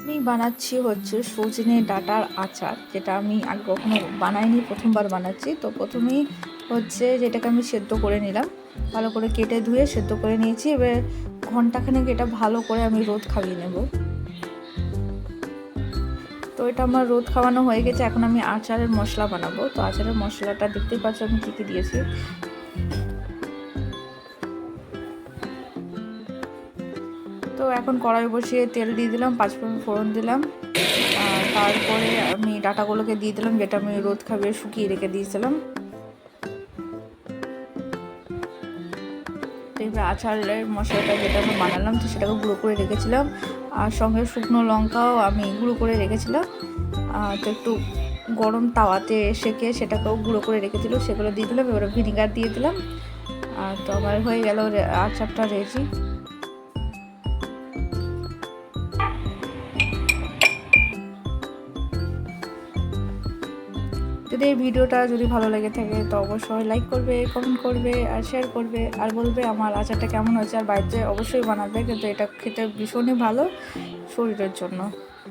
আমি বানাচ্ছি হচ্ছে সজনে ডাঁটার আচার, যেটা আমি আগে কখনো বানাইনি, প্রথমবার বানাচ্ছি। তো প্রথমেই হচ্ছে যেটাকে আমি সেদ্ধ করে নিলাম, ভালো করে কেটে ধুয়ে সেদ্ধ করে নিয়েছি। এবার ঘন্টাখানেক এটা ভালো করে আমি রোদ খাইয়ে নেব। তো এটা আমার রোদ খাওয়ানো হয়ে গেছে। এখন আমি আচারের মশলা বানাবো। তো আচারের মশলাটা দেখতেই পাচ্ছ আমি কী কী দিয়েছি। তো এখন কড়াই বসিয়ে তেল দিয়ে দিলাম, 5 ফোড়ন দিলাম, তারপরে আমি ডাঁটাগুলোকে দিয়ে দিলাম, যেটা আমি রোদ খাইয়ে শুকিয়ে রেখে দিয়েছিলাম। তো এবার আচারের মশলাটা যেটা আমি বানালাম, তো সেটাকে গুঁড়ো করে রেখেছিলাম, আর সঙ্গে শুকনো লঙ্কাও আমি গুঁড়ো করে রেখেছিলাম। তো একটু গরম তাওয়াতে সেঁকে সেটাকেও গুঁড়ো করে রেখেছিল, সেগুলো দিয়ে দিলাম। এবারে ভিনিগার দিয়ে দিলাম। তো আমার হয়ে গেল আচারটা রেডি। যদি এই ভিডিওটা যদি ভালো লেগে থাকে তো অবশ্যই লাইক করবে, কমেন্ট করবে আর শেয়ার করবে, আর বলবে আমার আচারটা কেমন হয়েছে। আর বাড়িতে অবশ্যই বানাবে, কিন্তু এটা খেতে ভীষণই ভালো শরীরের জন্য।